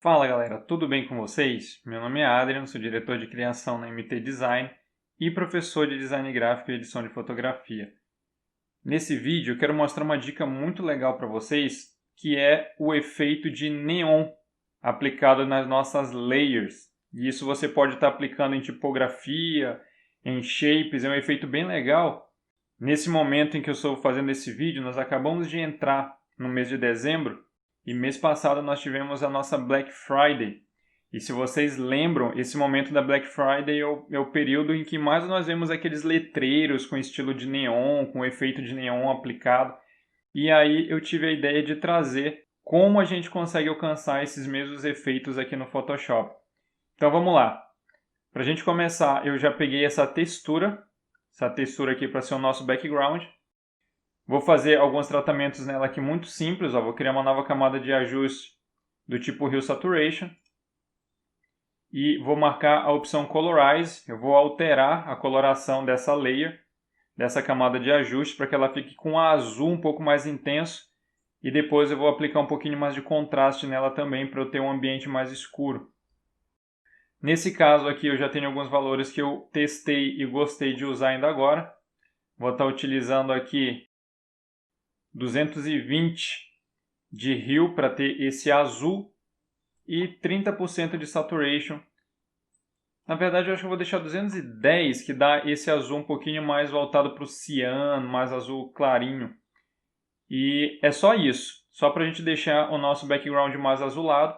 Fala galera, tudo bem com vocês? Meu nome é Adrian, sou diretor de criação na MT Design e professor de design gráfico e edição de fotografia. Nesse vídeo eu quero mostrar uma dica muito legal para vocês, que é o efeito de neon aplicado nas nossas layers. E isso você pode estar aplicando em tipografia, em shapes, é um efeito bem legal. Nesse momento em que eu estou fazendo esse vídeo, nós acabamos de entrar no mês de dezembro e mês passado nós tivemos a nossa Black Friday. E se vocês lembram, esse momento da Black Friday é o período em que mais nós vemos aqueles letreiros com estilo de neon, com efeito de neon aplicado. E aí eu tive a ideia de trazer como a gente consegue alcançar esses mesmos efeitos aqui no Photoshop. Então vamos lá. Para a gente começar, eu já peguei essa textura aqui para ser o nosso background. Vou fazer alguns tratamentos nela aqui muito simples. Vou criar uma nova camada de ajuste do tipo Hue Saturation. E vou marcar a opção Colorize. Eu vou alterar a coloração dessa layer, dessa camada de ajuste, para que ela fique com um azul um pouco mais intenso. E depois eu vou aplicar um pouquinho mais de contraste nela também, para eu ter um ambiente mais escuro. Nesse caso aqui eu já tenho alguns valores que eu testei e gostei de usar ainda agora. Vou estar utilizando aqui 220 de Hue para ter esse azul e 30% de Saturation. Na verdade eu acho que eu vou deixar 210, que dá esse azul um pouquinho mais voltado para o ciano, mais azul clarinho. E é só isso, só para a gente deixar o nosso background mais azulado.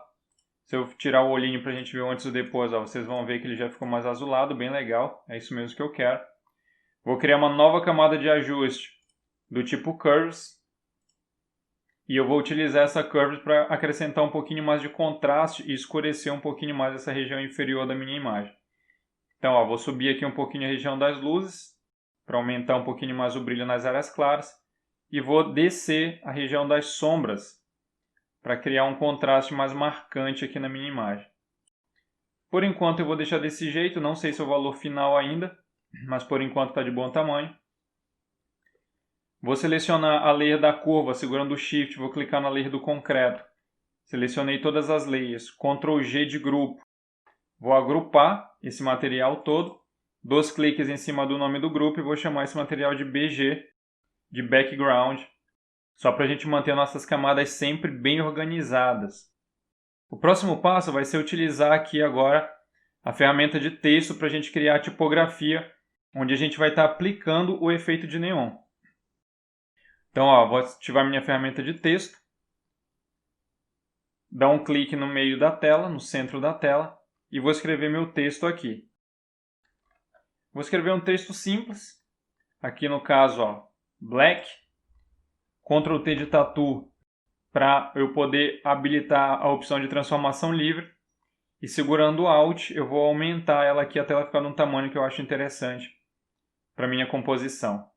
Se eu tirar o olhinho para a gente ver o antes e o depois, vocês vão ver que ele já ficou mais azulado, bem legal, é isso mesmo que eu quero. Vou criar uma nova camada de ajuste do tipo Curves. E eu vou utilizar essa Curves para acrescentar um pouquinho mais de contraste e escurecer um pouquinho mais essa região inferior da minha imagem. Então, vou subir aqui um pouquinho a região das luzes, para aumentar um pouquinho mais o brilho nas áreas claras. E vou descer a região das sombras, para criar um contraste mais marcante aqui na minha imagem. Por enquanto eu vou deixar desse jeito, não sei se é o valor final ainda, mas por enquanto está de bom tamanho. Vou selecionar a layer da curva, segurando o Shift, vou clicar na layer do concreto. Selecionei todas as layers, Ctrl G de grupo. Vou agrupar esse material todo, 2 cliques em cima do nome do grupo e vou chamar esse material de BG, de Background, só para a gente manter nossas camadas sempre bem organizadas. O próximo passo vai ser utilizar aqui agora a ferramenta de texto para a gente criar a tipografia, onde a gente vai estar aplicando o efeito de neon. Então, vou ativar minha ferramenta de texto, dar um clique no meio da tela, no centro da tela, e vou escrever meu texto aqui. Vou escrever um texto simples, aqui no caso, Black, Ctrl T de Tatu, para eu poder habilitar a opção de transformação livre, e segurando o Alt eu vou aumentar ela aqui até ela ficar num tamanho que eu acho interessante para minha composição.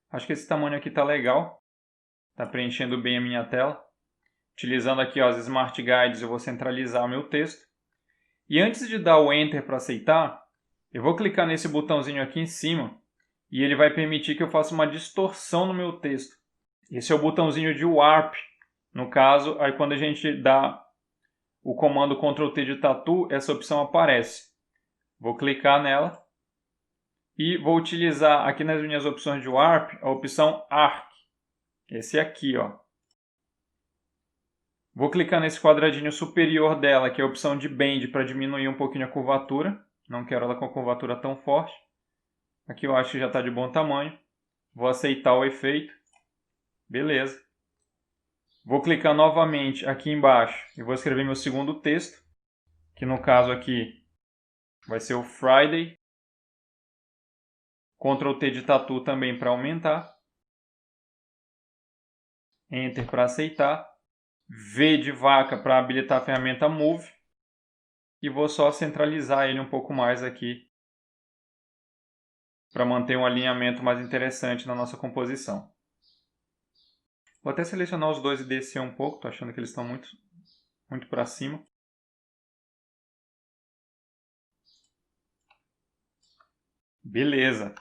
Acho que esse tamanho aqui está legal, está preenchendo bem a minha tela. Utilizando aqui as Smart Guides eu vou centralizar o meu texto. E antes de dar o Enter para aceitar, eu vou clicar nesse botãozinho aqui em cima e ele vai permitir que eu faça uma distorção no meu texto. Esse é o botãozinho de Warp. No caso, aí quando a gente dá o comando Ctrl T de Tatu, essa opção aparece. Vou clicar nela e vou utilizar aqui nas minhas opções de Warp a opção Arc. Esse aqui, Vou clicar nesse quadradinho superior dela, que é a opção de Bend, para diminuir um pouquinho a curvatura. Não quero ela com a curvatura tão forte. Aqui eu acho que já está de bom tamanho. Vou aceitar o efeito. Beleza. Vou clicar novamente aqui embaixo e vou escrever meu segundo texto, que no caso aqui vai ser o Friday. Ctrl T de Tatu também para aumentar. Enter para aceitar. V de vaca para habilitar a ferramenta Move. E vou só centralizar ele um pouco mais aqui, para manter um alinhamento mais interessante na nossa composição. Vou até selecionar os dois e descer um pouco, estou achando que eles estão muito para cima. Beleza.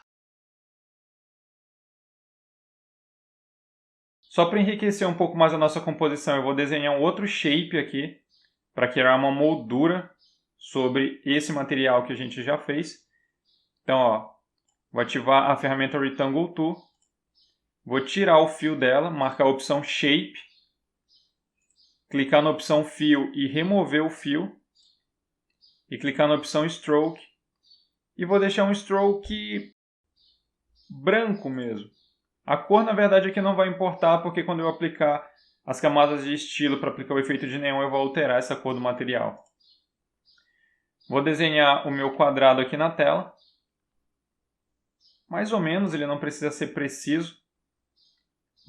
Só para enriquecer um pouco mais a nossa composição, eu vou desenhar um outro shape aqui, para criar uma moldura sobre esse material que a gente já fez. Então, ó, vou ativar a ferramenta Rectangle Tool, vou tirar o fio dela, marcar a opção Shape, clicar na opção Fio e remover o fio, e clicar na opção Stroke, e vou deixar um stroke branco mesmo. A cor, na verdade, aqui não vai importar, porque quando eu aplicar as camadas de estilo para aplicar o efeito de neon, eu vou alterar essa cor do material. Vou desenhar o meu quadrado aqui na tela. Mais ou menos, ele não precisa ser preciso.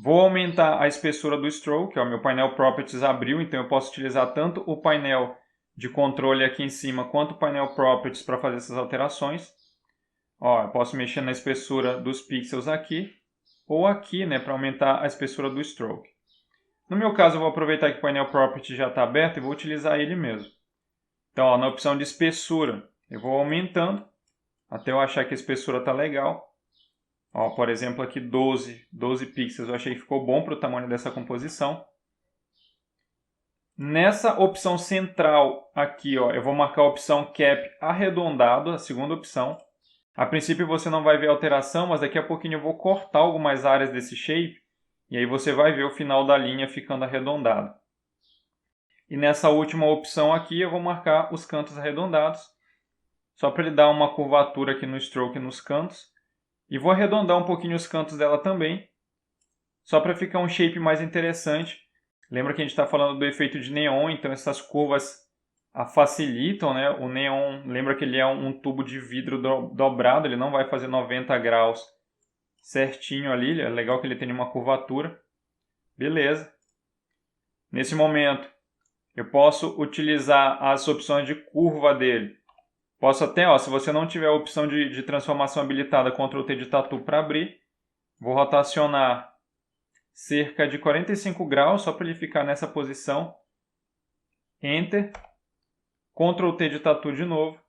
Vou aumentar a espessura do stroke, ó, meu painel Properties abriu, então eu posso utilizar tanto o painel de controle aqui em cima, quanto o painel Properties para fazer essas alterações. Ó, eu posso mexer na espessura dos pixels aqui, ou aqui, né, para aumentar a espessura do stroke. No meu caso, eu vou aproveitar que o painel Properties já está aberto e vou utilizar ele mesmo. Então, ó, na opção de espessura, eu vou aumentando até eu achar que a espessura está legal. Ó, por exemplo, aqui 12 pixels, eu achei que ficou bom para o tamanho dessa composição. Nessa opção central aqui, ó, eu vou marcar a opção Cap arredondado, a segunda opção. A princípio você não vai ver alteração, mas daqui a pouquinho eu vou cortar algumas áreas desse shape, e aí você vai ver o final da linha ficando arredondado. E nessa última opção aqui eu vou marcar os cantos arredondados, só para ele dar uma curvatura aqui no stroke nos cantos. E vou arredondar um pouquinho os cantos dela também, só para ficar um shape mais interessante. Lembra que a gente está falando do efeito de neon, então essas curvas facilitam, né? O neon, lembra que ele é um tubo de vidro dobrado, ele não vai fazer 90 graus certinho ali, é legal que ele tenha uma curvatura. Beleza. Nesse momento, eu posso utilizar as opções de curva dele. Posso até, ó, se você não tiver a opção de transformação habilitada, Ctrl T de Tatu para abrir, vou rotacionar cerca de 45 graus, só para ele ficar nessa posição. Enter, Ctrl T de Tatu de novo,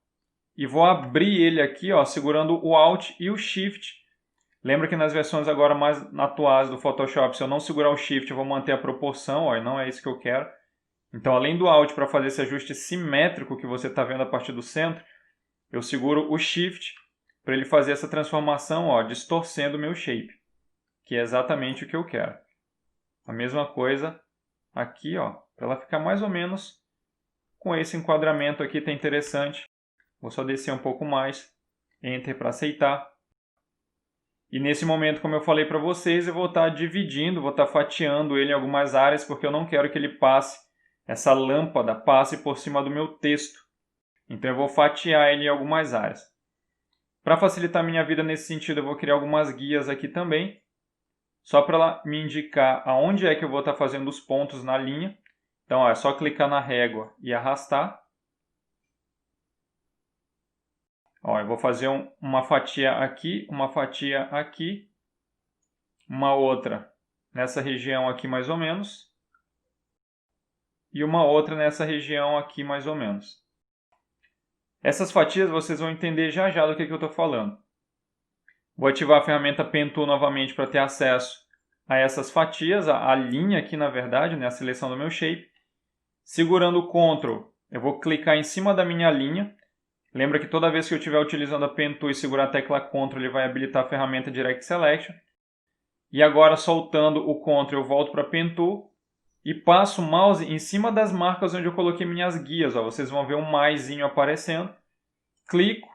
e vou abrir ele aqui, ó, segurando o Alt e o Shift. Lembra que nas versões agora mais atuais do Photoshop, se eu não segurar o Shift, eu vou manter a proporção, ó, e não é isso que eu quero. Então, além do Alt para fazer esse ajuste simétrico que você está vendo a partir do centro, eu seguro o Shift para ele fazer essa transformação, ó, distorcendo o meu shape, que é exatamente o que eu quero. A mesma coisa aqui, ó, para ela ficar mais ou menos com esse enquadramento aqui, tá interessante. Vou só descer um pouco mais, Enter para aceitar. E nesse momento, como eu falei para vocês, eu vou estar dividindo, vou estar fatiando ele em algumas áreas, porque eu não quero que ele passe, essa lâmpada passe por cima do meu texto. Então eu vou fatiar ele em algumas áreas. Para facilitar a minha vida nesse sentido, eu vou criar algumas guias aqui também, só para ela me indicar aonde é que eu vou estar fazendo os pontos na linha. Então ó, é só clicar na régua e arrastar. Ó, eu vou fazer uma fatia aqui, uma outra nessa região aqui mais ou menos, e uma outra nessa região aqui mais ou menos. Essas fatias vocês vão entender já já do que eu estou falando. Vou ativar a ferramenta Pen Tool novamente para ter acesso a essas fatias, a linha aqui na verdade, né, a seleção do meu shape. Segurando o Ctrl, eu vou clicar em cima da minha linha. Lembra que toda vez que eu estiver utilizando a Pen Tool e segurar a tecla Ctrl, ele vai habilitar a ferramenta Direct Selection. E agora, soltando o Ctrl, eu volto para a Pen Tool e passo o mouse em cima das marcas onde eu coloquei minhas guias. Ó. Vocês vão ver um maisinho aparecendo. Clico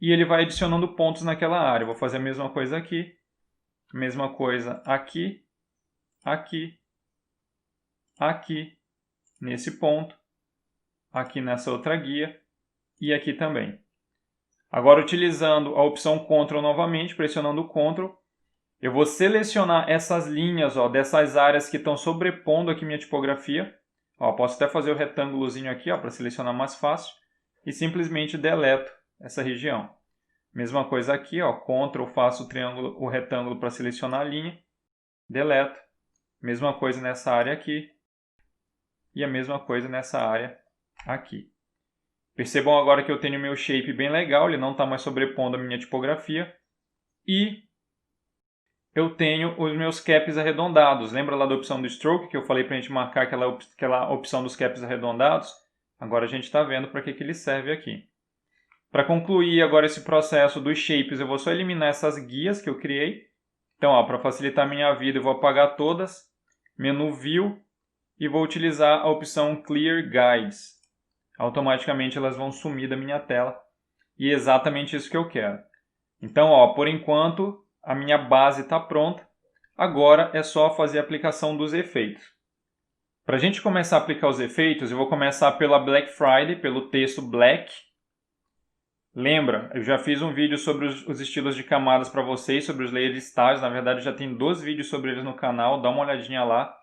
e ele vai adicionando pontos naquela área. Vou fazer a mesma coisa aqui, mesma coisa aqui, aqui, aqui, nesse ponto, aqui nessa outra guia e aqui também. Agora, utilizando a opção Ctrl novamente, pressionando o Ctrl, eu vou selecionar essas linhas, ó, dessas áreas que estão sobrepondo aqui minha tipografia. Ó, posso até fazer o retângulozinho aqui para selecionar mais fácil e simplesmente deleto essa região. Mesma coisa aqui, ó, Ctrl, faço o retângulo para selecionar a linha, deleto. Mesma coisa nessa área aqui e a mesma coisa nessa área aqui. Percebam agora que eu tenho meu shape bem legal, ele não está mais sobrepondo a minha tipografia. E eu tenho os meus caps arredondados. Lembra lá da opção do Stroke que eu falei para a gente marcar aquela opção dos caps arredondados? Agora a gente está vendo para que ele serve aqui. Para concluir agora esse processo dos shapes, eu vou só eliminar essas guias que eu criei. Então, para facilitar a minha vida, eu vou apagar todas, menu View, e vou utilizar a opção Clear Guides. Automaticamente elas vão sumir da minha tela, e é exatamente isso que eu quero. Então, por enquanto, a minha base está pronta. Agora é só fazer a aplicação dos efeitos. Para a gente começar a aplicar os efeitos, eu vou começar pela Black Friday, pelo texto Black. Lembra, eu já fiz um vídeo sobre os estilos de camadas para vocês, sobre os layer styles. Na verdade, já tem 2 vídeos sobre eles no canal, dá uma olhadinha lá.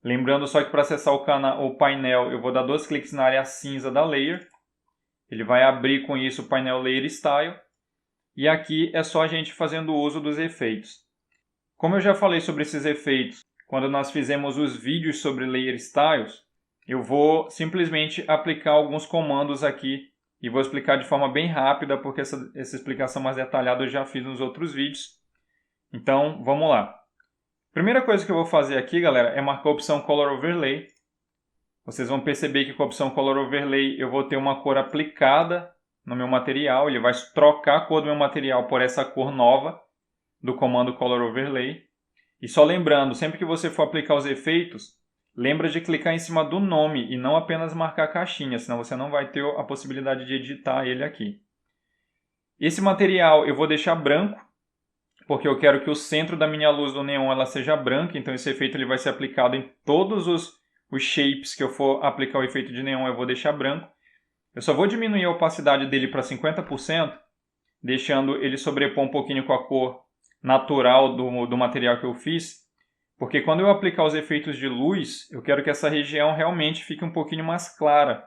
Lembrando só que para acessar o painel, eu vou dar 2 cliques na área cinza da layer. Ele vai abrir com isso o painel Layer Style. E aqui é só a gente fazendo uso dos efeitos. Como eu já falei sobre esses efeitos quando nós fizemos os vídeos sobre Layer Styles, eu vou simplesmente aplicar alguns comandos aqui e vou explicar de forma bem rápida, porque essa explicação mais detalhada eu já fiz nos outros vídeos. Então, vamos lá. Primeira coisa que eu vou fazer aqui, galera, é marcar a opção Color Overlay. Vocês vão perceber que com a opção Color Overlay eu vou ter uma cor aplicada no meu material. Ele vai trocar a cor do meu material por essa cor nova do comando Color Overlay. E só lembrando, sempre que você for aplicar os efeitos, lembra de clicar em cima do nome e não apenas marcar a caixinha, senão você não vai ter a possibilidade de editar ele aqui. Esse material eu vou deixar branco, porque eu quero que o centro da minha luz do neon ela seja branca, então esse efeito ele vai ser aplicado em todos os shapes que eu for aplicar o efeito de neon, eu vou deixar branco. Eu só vou diminuir a opacidade dele para 50%, deixando ele sobrepor um pouquinho com a cor natural do material que eu fiz, porque quando eu aplicar os efeitos de luz, eu quero que essa região realmente fique um pouquinho mais clara,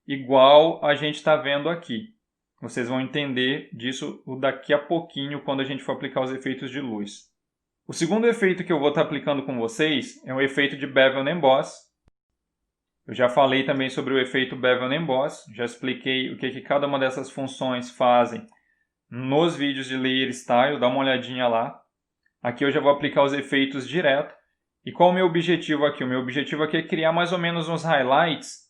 igual a gente está vendo aqui. Vocês vão entender disso daqui a pouquinho quando a gente for aplicar os efeitos de luz. O segundo efeito que eu vou estar aplicando com vocês é o efeito de Bevel and Emboss. Eu já falei também sobre o efeito Bevel and Emboss, já expliquei o que cada uma dessas funções fazem nos vídeos de Layer Style, dá uma olhadinha lá. Aqui eu já vou aplicar os efeitos direto. E qual é o meu objetivo aqui? O meu objetivo aqui é criar mais ou menos uns highlights,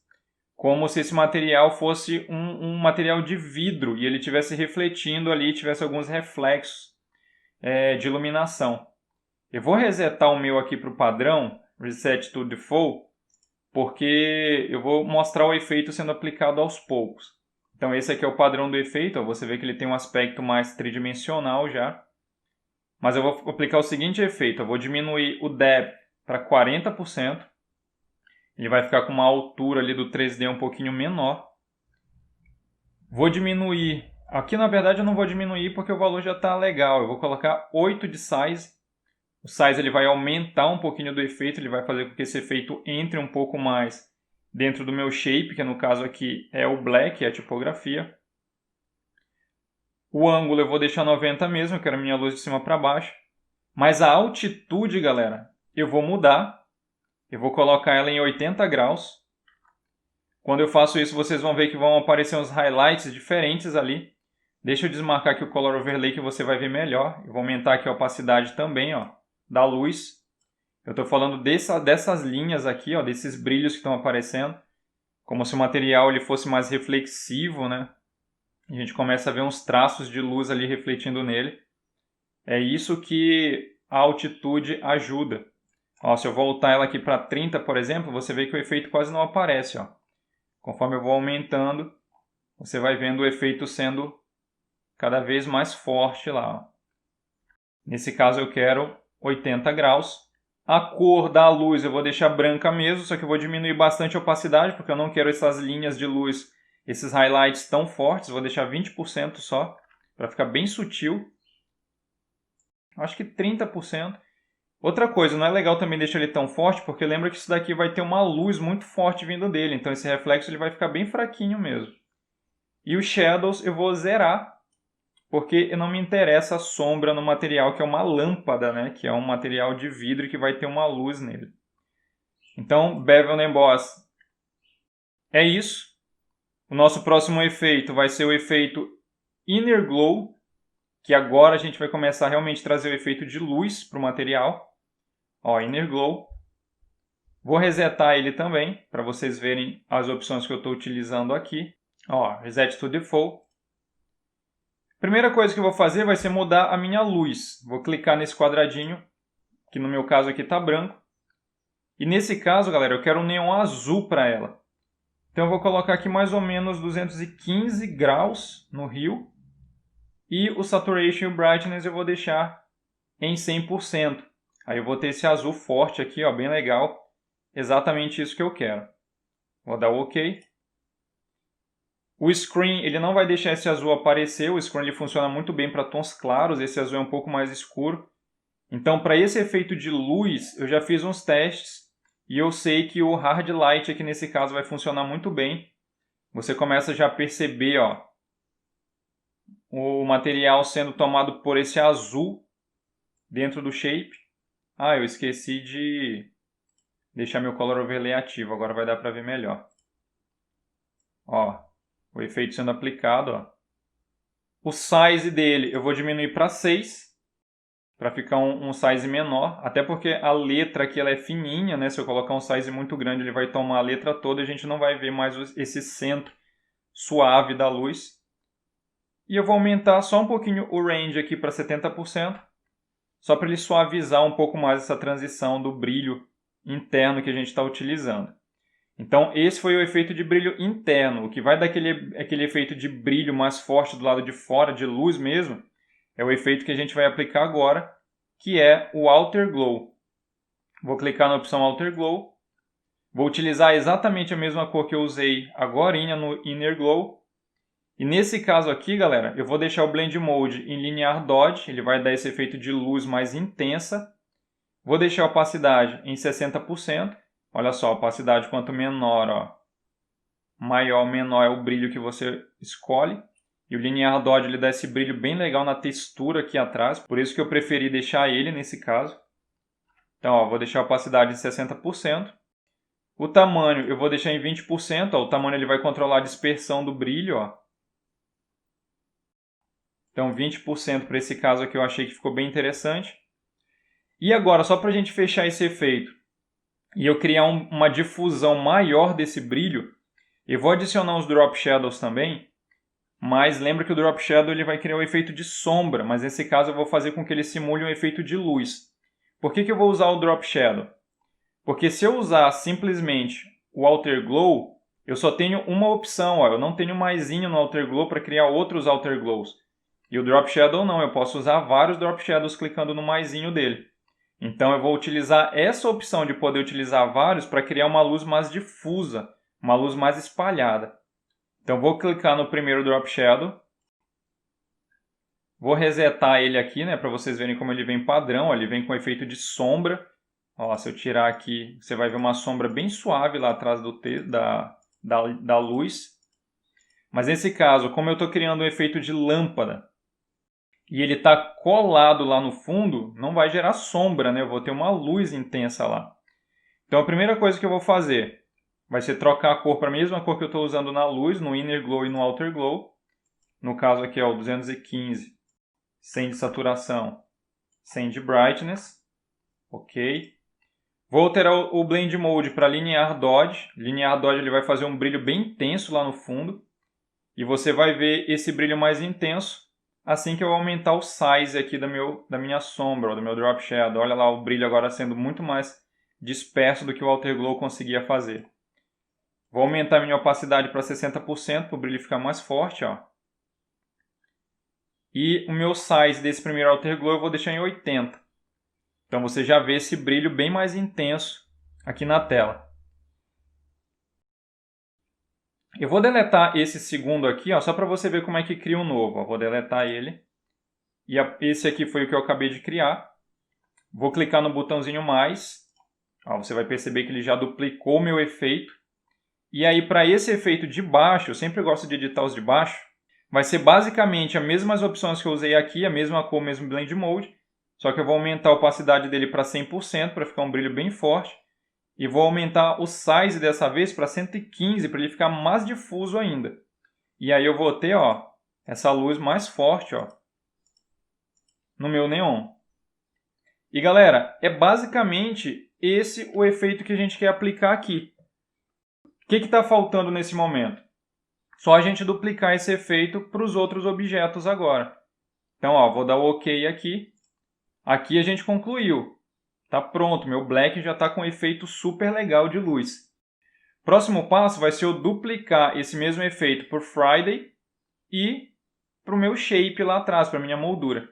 como se esse material fosse um material de vidro e ele estivesse refletindo ali, tivesse alguns reflexos de iluminação. Eu vou resetar o meu aqui para o padrão, Reset to Default, porque eu vou mostrar o efeito sendo aplicado aos poucos. Então esse aqui é o padrão do efeito, você vê que ele tem um aspecto mais tridimensional já. Mas eu vou aplicar o seguinte efeito, eu vou diminuir o Depth para 40%. Ele vai ficar com uma altura ali do 3D um pouquinho menor. Vou diminuir, aqui na verdade eu não vou diminuir porque o valor já está legal. Eu vou colocar 8 de Size. O Size ele vai aumentar um pouquinho do efeito, ele vai fazer com que esse efeito entre um pouco mais dentro do meu shape, que no caso aqui é o Black, é a tipografia. O ângulo eu vou deixar 90 mesmo, eu quero a minha luz de cima para baixo. Mas a altitude, galera, eu vou mudar. Eu vou colocar ela em 80 graus. Quando eu faço isso, vocês vão ver que vão aparecer uns highlights diferentes ali. Deixa eu desmarcar aqui o Color Overlay que você vai ver melhor. Eu vou aumentar aqui a opacidade também, da luz. Eu estou falando dessas linhas aqui, desses brilhos que estão aparecendo. Como se o material ele fosse mais reflexivo, né? A gente começa a ver uns traços de luz ali refletindo nele. É isso que a altitude ajuda. Se eu voltar ela aqui para 30, por exemplo, você vê que o efeito quase não aparece. Conforme eu vou aumentando, você vai vendo o efeito sendo cada vez mais forte lá. Nesse caso eu quero 80 graus. A cor da luz eu vou deixar branca mesmo, só que eu vou diminuir bastante a opacidade, porque eu não quero essas linhas de luz, esses highlights tão fortes. Vou deixar 20% só, para ficar bem sutil. Acho que 30%. Outra coisa, não é legal também deixar ele tão forte, porque lembra que isso daqui vai ter uma luz muito forte vindo dele, então esse reflexo ele vai ficar bem fraquinho mesmo. E os shadows eu vou zerar, porque não me interessa a sombra no material, que é uma lâmpada, né? Que é um material de vidro que vai ter uma luz nele. Então, Bevel and Emboss é isso. O nosso próximo efeito vai ser o efeito Inner Glow, que agora a gente vai começar a realmente trazer o efeito de luz para o material. Inner Glow. Vou resetar ele também, para vocês verem as opções que eu estou utilizando aqui. Ó, Reset to Default. Primeira coisa que eu vou fazer vai ser mudar a minha luz. Vou clicar nesse quadradinho, que no meu caso aqui está branco. E nesse caso, galera, eu quero um neon azul para ela. Então eu vou colocar aqui mais ou menos 215 graus no Hue. E o Saturation e o Brightness eu vou deixar em 100%. Aí eu vou ter esse azul forte aqui, ó, bem legal. Exatamente isso que eu quero. Vou dar o OK. O Screen ele não vai deixar esse azul aparecer. O Screen ele funciona muito bem para tons claros. Esse azul é um pouco mais escuro. Então, para esse efeito de luz, eu já fiz uns testes. E eu sei que o Hard Light aqui nesse caso vai funcionar muito bem. Você começa já a perceber, ó, o material sendo tomado por esse azul dentro do shape. Ah, eu esqueci de deixar meu Color Overlay ativo. Agora vai dar para ver melhor. Ó, o efeito sendo aplicado. Ó. O size dele eu vou diminuir para 6. Para ficar um size menor. Até porque a letra aqui ela é fininha, né? Se eu colocar um size muito grande, ele vai tomar a letra toda e a gente não vai ver mais esse centro suave da luz. E eu vou aumentar só um pouquinho o range aqui para 70%. Só para ele suavizar um pouco mais essa transição do brilho interno que a gente está utilizando. Então, esse foi o efeito de brilho interno. O que vai dar aquele efeito de brilho mais forte do lado de fora, de luz mesmo, é o efeito que a gente vai aplicar agora, que é o Outer Glow. Vou clicar na opção Outer Glow. Vou utilizar exatamente a mesma cor que eu usei agorinha no Inner Glow. E nesse caso aqui, galera, eu vou deixar o Blend Mode em Linear Dodge. Ele vai dar esse efeito de luz mais intensa. Vou deixar a opacidade em 60%. Olha só, a opacidade quanto menor, ó, maior ou menor é o brilho que você escolhe. E o Linear Dodge ele dá esse brilho bem legal na textura aqui atrás. Por isso que eu preferi deixar ele nesse caso. Então, ó, vou deixar a opacidade em 60%. O tamanho eu vou deixar em 20%. Ó, o tamanho ele vai controlar a dispersão do brilho. Ó. Então, 20% para esse caso aqui eu achei que ficou bem interessante. E agora, só para a gente fechar esse efeito e eu criar uma difusão maior desse brilho, eu vou adicionar os Drop Shadows também, mas lembra que o Drop Shadow ele vai criar o efeito de sombra, mas nesse caso eu vou fazer com que ele simule um efeito de luz. Por que eu vou usar o Drop Shadow? Porque se eu usar simplesmente o Outer Glow, eu só tenho uma opção, ó, eu não tenho maisinho no Outer Glow para criar outros Outer Glows. E o Drop Shadow não, eu posso usar vários Drop Shadows clicando no maisinho dele. Então eu vou utilizar essa opção de poder utilizar vários para criar uma luz mais difusa, uma luz mais espalhada. Então vou clicar no primeiro Drop Shadow. Vou resetar ele aqui, né, para vocês verem como ele vem padrão. Ó, ele vem com efeito de sombra. Ó, se eu tirar aqui, você vai ver uma sombra bem suave lá atrás da luz. Mas nesse caso, como eu estou criando um efeito de lâmpada, e ele está colado lá no fundo, não vai gerar sombra, né? Eu vou ter uma luz intensa lá. Então a primeira coisa que eu vou fazer vai ser trocar a cor para a mesma cor que eu estou usando na luz, no Inner Glow e no Outer Glow. No caso aqui é o 215, sem de saturação, sem de brightness. Ok. Vou alterar o Blend Mode para Linear Dodge. Linear Dodge ele vai fazer um brilho bem intenso lá no fundo. E você vai ver esse brilho mais intenso assim que eu aumentar o size aqui da minha sombra, do meu Drop Shadow. Olha lá o brilho agora sendo muito mais disperso do que o Outer Glow conseguia fazer. Vou aumentar a minha opacidade para 60% para o brilho ficar mais forte. Ó. E o meu size desse primeiro Outer Glow eu vou deixar em 80. Então você já vê esse brilho bem mais intenso aqui na tela. Eu vou deletar esse segundo aqui, ó, só para você ver como é que cria um novo. Ó. Vou deletar ele. E esse aqui foi o que eu acabei de criar. Vou clicar no botãozinho mais. Ó, você vai perceber que ele já duplicou o meu efeito. E aí, para esse efeito de baixo, eu sempre gosto de editar os de baixo, vai ser basicamente as mesmas opções que eu usei aqui, a mesma cor, o mesmo Blend Mode, só que eu vou aumentar a opacidade dele para 100% para ficar um brilho bem forte. E vou aumentar o size dessa vez para 115 para ele ficar mais difuso ainda. E aí eu vou ter, ó, essa luz mais forte, ó, no meu neon. E galera, é basicamente esse o efeito que a gente quer aplicar aqui. O que está faltando nesse momento? Só a gente duplicar esse efeito para os outros objetos agora. Então, ó, vou dar o OK aqui. Aqui a gente concluiu. Está pronto, meu black já está com um efeito super legal de luz. Próximo passo vai ser eu duplicar esse mesmo efeito por Friday e para o meu shape lá atrás, para a minha moldura.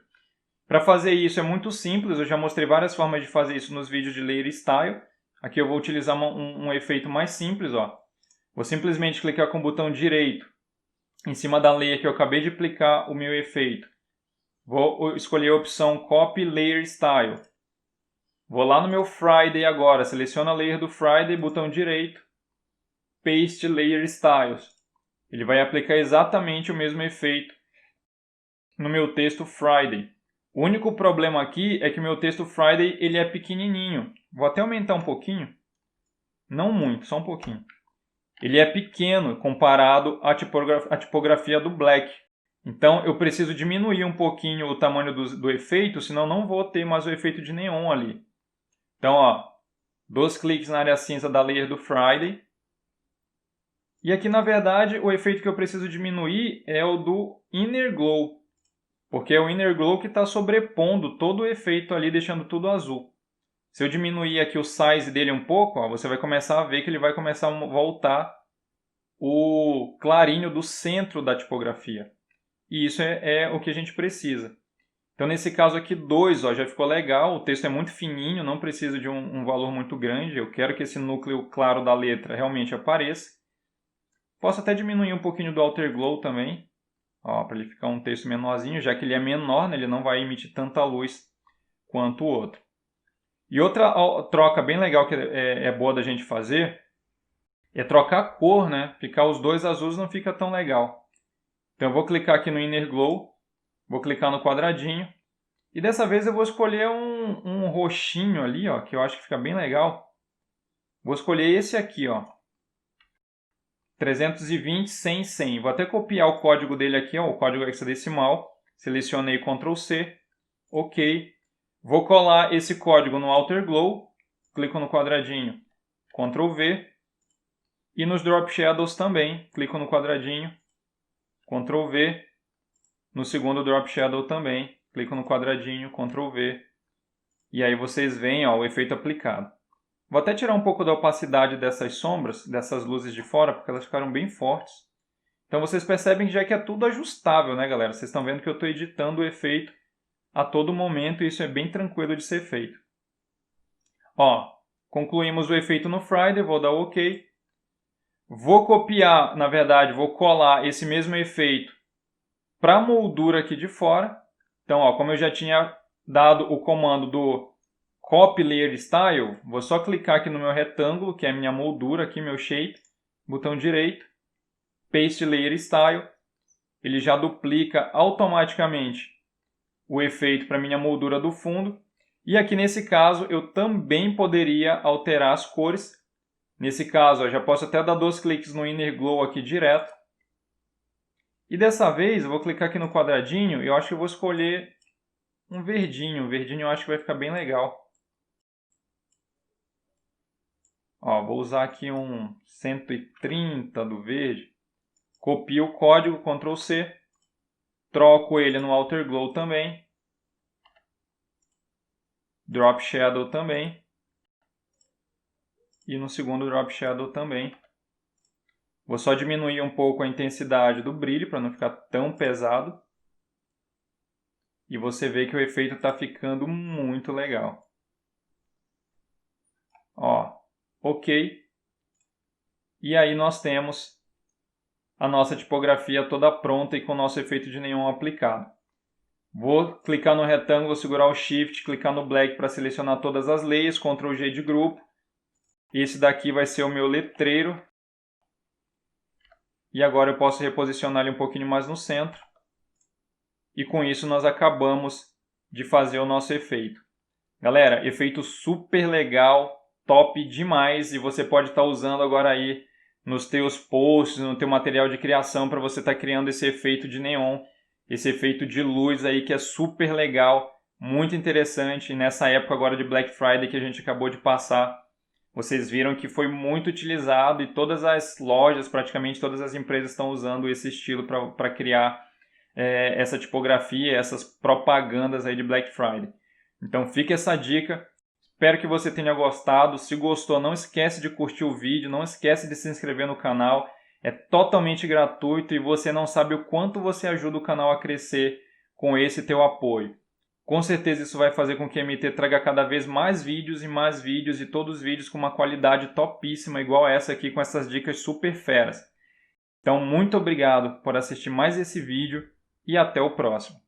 Para fazer isso é muito simples, eu já mostrei várias formas de fazer isso nos vídeos de Layer Style. Aqui eu vou utilizar um efeito mais simples, ó. Vou simplesmente clicar com o botão direito em cima da layer que eu acabei de aplicar o meu efeito. Vou escolher a opção Copy Layer Style. Vou lá no meu Friday agora, seleciono a layer do Friday, botão direito, Paste Layer Styles. Ele vai aplicar exatamente o mesmo efeito no meu texto Friday. O único problema aqui é que o meu texto Friday ele é pequenininho. Vou até aumentar um pouquinho. Não muito, só um pouquinho. Ele é pequeno comparado à tipografia do Black. Então eu preciso diminuir um pouquinho o tamanho do efeito, senão não vou ter mais o efeito de neon ali. Então, ó, 2 cliques na área cinza da layer do Friday. E aqui, na verdade, o efeito que eu preciso diminuir é o do Inner Glow. Porque é o Inner Glow que está sobrepondo todo o efeito ali, deixando tudo azul. Se eu diminuir aqui o size dele um pouco, ó, você vai começar a ver que ele vai começar a voltar o clarinho do centro da tipografia. E isso é o que a gente precisa. Então, nesse caso aqui, 2, ó, já ficou legal. O texto é muito fininho, não precisa de um valor muito grande. Eu quero que esse núcleo claro da letra realmente apareça. Posso até diminuir um pouquinho do Outer Glow também, para ele ficar um texto menorzinho, já que ele é menor, né, ele não vai emitir tanta luz quanto o outro. E outra troca bem legal que é boa da gente fazer é trocar a cor, né? Ficar os dois azuis não fica tão legal. Então eu vou clicar aqui no Inner Glow, vou clicar no quadradinho e dessa vez eu vou escolher um roxinho ali, ó, que eu acho que fica bem legal. Vou escolher esse aqui, ó. 320, 100, 100. Vou até copiar o código dele aqui, ó, o código hexadecimal. Selecionei Ctrl C, OK. Vou colar esse código no Outer Glow, clico no quadradinho, Ctrl V. E nos Drop Shadows também, clico no quadradinho, Ctrl V. No segundo Drop Shadow também, clico no quadradinho, Ctrl V. E aí vocês veem, ó, o efeito aplicado. Vou até tirar um pouco da opacidade dessas sombras, dessas luzes de fora, porque elas ficaram bem fortes. Então vocês percebem que já que é tudo ajustável, né, galera? Vocês estão vendo que eu estou editando o efeito a todo momento e isso é bem tranquilo de ser feito. Ó, concluímos o efeito no Friday, vou dar OK. Vou copiar, na verdade, vou colar esse mesmo efeito para a moldura aqui de fora. Então, ó, como eu já tinha dado o comando do Copy Layer Style, vou só clicar aqui no meu retângulo, que é a minha moldura, aqui meu shape, botão direito, Paste Layer Style, ele já duplica automaticamente o efeito para a minha moldura do fundo. E aqui nesse caso eu também poderia alterar as cores. Nesse caso eu já posso até dar 2 cliques no Inner Glow aqui direto. E dessa vez eu vou clicar aqui no quadradinho e eu acho que eu vou escolher um verdinho. O verdinho eu acho que vai ficar bem legal. Ó, vou usar aqui um 130 do verde. Copio o código, Ctrl C. Troco ele no Outer Glow também. Drop Shadow também. E no segundo Drop Shadow também. Vou só diminuir um pouco a intensidade do brilho para não ficar tão pesado. E você vê que o efeito está ficando muito legal. Ó, OK. E aí nós temos a nossa tipografia toda pronta e com o nosso efeito de neon aplicado. Vou clicar no retângulo, segurar o Shift, clicar no Black para selecionar todas as layers, Ctrl G de grupo. Esse daqui vai ser o meu letreiro. E agora eu posso reposicionar ele um pouquinho mais no centro. E com isso nós acabamos de fazer o nosso efeito. Galera, efeito super legal, top demais. E você pode estar usando agora aí nos teus posts, no teu material de criação para você estar criando esse efeito de neon. Esse efeito de luz aí que é super legal. muito interessante. Nessa época agora de Black Friday que a gente acabou de passar, vocês viram que foi muito utilizado e todas as lojas, praticamente todas as empresas estão usando esse estilo para criar essa tipografia, essas propagandas aí de Black Friday. Então fica essa dica. Espero que você tenha gostado. Se gostou, não esquece de curtir o vídeo, não esquece de se inscrever no canal. É totalmente gratuito e você não sabe o quanto você ajuda o canal a crescer com esse teu apoio. Com certeza isso vai fazer com que a MT traga cada vez mais vídeos e todos os vídeos com uma qualidade topíssima, igual essa aqui com essas dicas super feras. Então muito obrigado por assistir mais esse vídeo e até o próximo.